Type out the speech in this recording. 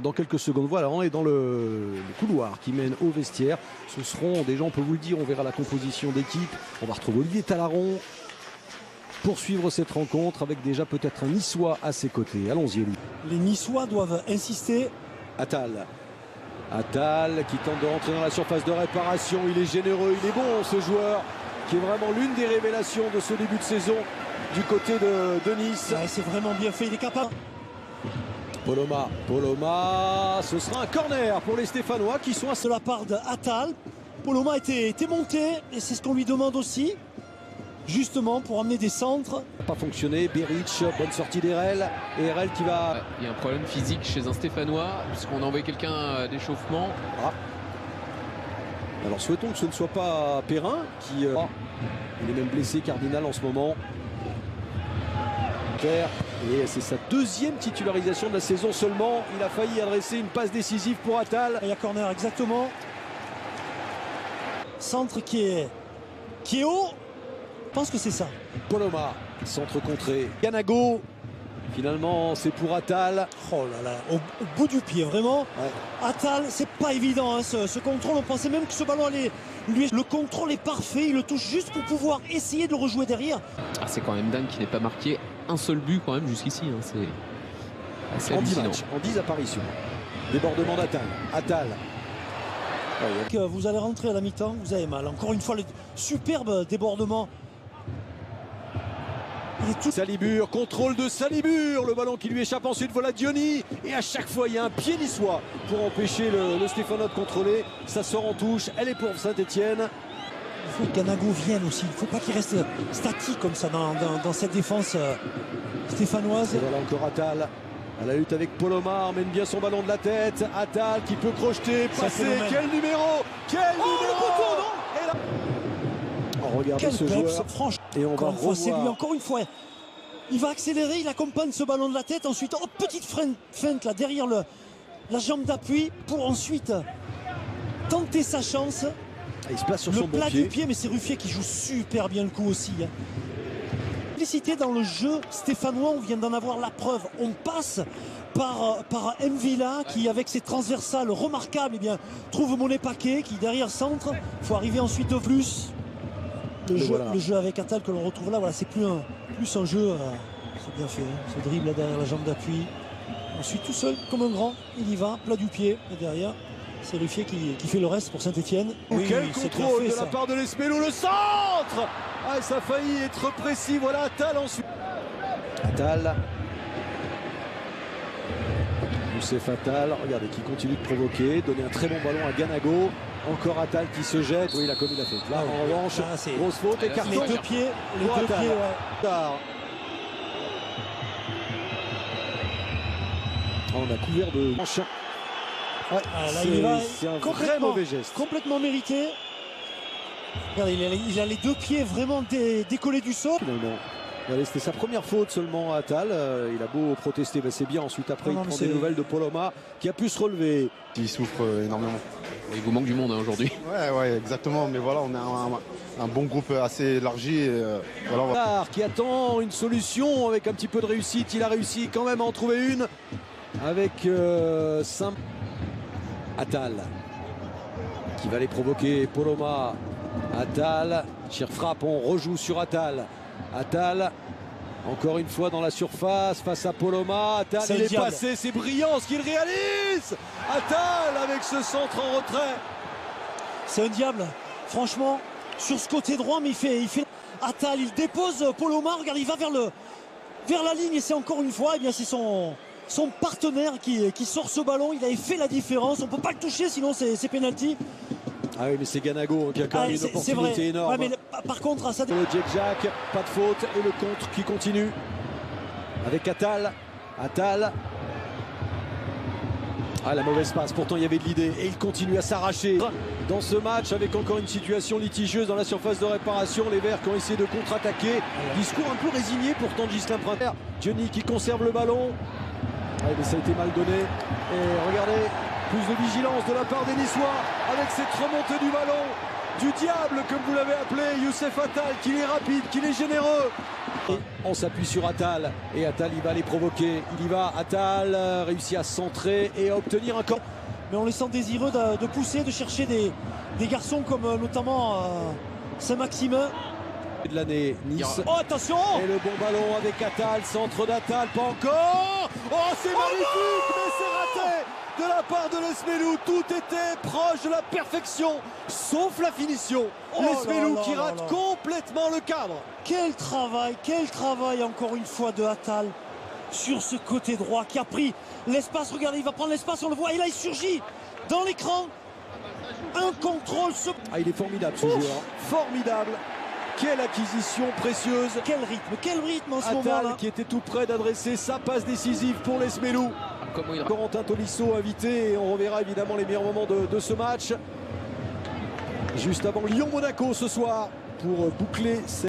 Dans quelques secondes, voilà, on est dans le couloir qui mène au vestiaire. Ce seront des gens, on peut vous le dire, on verra la composition d'équipe. On va retrouver Olivier Talaron pour suivre cette rencontre avec déjà peut-être un Niçois à ses côtés. Allons-y, Oli. Les Niçois doivent insister. Attal qui tente de rentrer dans la surface de réparation. Il est généreux, il est bon ce joueur qui est vraiment l'une des révélations de ce début de saison du côté de Nice. Ouais, c'est vraiment bien fait, il est capable. Poloma, ce sera un corner pour les Stéphanois qui sont à De la part d'Attal. Poloma était monté et c'est ce qu'on lui demande aussi. Justement pour amener des centres. Pas fonctionné, Beric, bonne sortie d'Erel. Et Erel qui va... Ouais, il y a un problème physique chez un Stéphanois puisqu'on a envoyé quelqu'un d'échauffement. Ah. Alors souhaitons que ce ne soit pas Perrin qui... il est même blessé, Cardinal, en ce moment. Et c'est sa deuxième titularisation de la saison seulement. Il a failli adresser une passe décisive pour Attal. Il y a corner exactement. Centre qui est haut. Je pense que c'est ça. Poloma, centre contré. Ganago, finalement c'est pour Attal. Oh là là, au bout du pied, vraiment. Ouais. Attal, c'est pas évident hein, ce contrôle. On pensait même que ce ballon allait... Le contrôle est parfait, il le touche juste pour pouvoir essayer de le rejouer derrière. Ah, c'est quand même dingue qu'il n'ait pas marqué un seul but quand même jusqu'ici. Hein. C'est En 10 hallucinant. matchs, en 10 apparitions. Débordement d'Attal. Attal. Que vous allez rentrer à la mi-temps, vous avez mal. Encore une fois, le superbe débordement. Salibur, contrôle de Salibur, le ballon qui lui échappe ensuite, voilà Diony, et à chaque fois il y a un pied niçois pour empêcher le Stéphanois de contrôler. Ça sort en touche, elle est pour Saint-Etienne. Il faut que Ganago vienne aussi, il ne faut pas qu'il reste statique comme ça dans cette défense stéphanoise. Et voilà encore Attal à la lutte avec Poloma, emmène bien son ballon de la tête. Attal qui peut crocheter, passer, quel numéro, le poteau, non. Et là... Oh, regardez ce joueur, franchement. et on va revoir. C'est lui encore une fois. Il va accélérer, il accompagne ce ballon de la tête. Ensuite, petite feinte là derrière la jambe d'appui pour ensuite tenter sa chance. Il se place sur le son bon plat pied. du pied, mais c'est Ruffier qui joue super bien le coup aussi. Félicité dans le jeu stéphanois, on vient d'en avoir la preuve. On passe par Mvila qui, avec ses transversales remarquables, eh bien, trouve Monet Paquet qui derrière centre. Il faut arriver ensuite au plus. Le jeu avec Attal que l'on retrouve là, voilà, c'est plus un jeu. C'est bien fait, hein, ce dribble là derrière la jambe d'appui. Ensuite tout seul comme un grand, il y va, plat du pied. Et derrière, c'est Ruffier qui fait le reste pour Saint-Etienne. Quel contrôle de la part de l'Espelou, le centre. Ah, ça a failli être précis, voilà Attal ensuite. Attal. Youssef Attal, regardez, qui continue de provoquer, donner un très bon ballon à Ganago. Encore Attal qui se jette, oui il a commis la faute. Là en revanche, grosse faute et carton. Les deux pieds, ouais. On a couvert de manche. Ouais, c'est un très mauvais geste. Complètement mérité. Regardez, il a les deux pieds vraiment décollés du sol. C'était sa première faute seulement à Attal. Il a beau protester, c'est bien. Ensuite, après, il prend des nouvelles de Poloma qui a pu se relever. Il souffre énormément. Il vous manque du monde hein, aujourd'hui. Ouais, exactement. Mais voilà, on a un bon groupe assez élargi. Voilà, qui attend une solution avec un petit peu de réussite. Il a réussi quand même à en trouver une avec Attal qui va les provoquer. Poloma, Attal, tire frappe, on rejoue sur Attal. Attal, encore une fois dans la surface face à Poloma. Attal, il est passé, c'est brillant ce qu'il réalise. Attal avec ce centre en retrait. C'est un diable, franchement, sur ce côté droit, mais il fait Attal, il dépose Poloma, regarde, il va vers la ligne et c'est encore une fois, eh bien c'est son partenaire qui sort ce ballon. Il avait fait la différence, on ne peut pas le toucher sinon c'est penalty. Ah oui, mais c'est Ganago qui a quand même une opportunité énorme. Ouais, mais par contre, ça... Le Jack, pas de faute et le contre qui continue avec Attal. Attal. Ah, la mauvaise passe, pourtant il y avait de l'idée et il continue à s'arracher dans ce match avec encore une situation litigieuse dans la surface de réparation. Les Verts qui ont essayé de contre-attaquer. Discours un peu résigné pourtant de Ghislain Printer. Diony qui conserve le ballon. Ouais, mais ça a été mal donné. Et regardez, plus de vigilance de la part des Niçois avec cette remontée du ballon du diable comme vous l'avez appelé, Youssef Attal, qu'il est rapide, qu'il est généreux. Et on s'appuie sur Attal et Attal il va les provoquer. Il y va, Attal réussit à centrer et à obtenir un corps. Mais on les sent désireux de pousser, de chercher des garçons comme notamment Saint-Maximin. De l'année, Nice. Oh attention! Et le bon ballon avec Attal, centre d'Attal, pas encore. Oh c'est magnifique, mais c'est raté de la part de l'Esmelou. Tout était proche de la perfection, sauf la finition. Oh L'Esmelou là qui là rate là là. complètement le cadre. Quel travail encore une fois de Attal sur ce côté droit qui a pris l'espace. Regardez, il va prendre l'espace, on le voit, et là il surgit dans l'écran. Un contrôle. Ah, il est formidable ce joueur, formidable. Quelle acquisition précieuse. Quel rythme en ce moment-là. Attal qui était tout près d'adresser sa passe décisive pour l'Esmelou. Comment il Corentin Tolisso invité et on reverra évidemment les meilleurs moments de ce match. Juste avant Lyon-Monaco ce soir pour boucler cette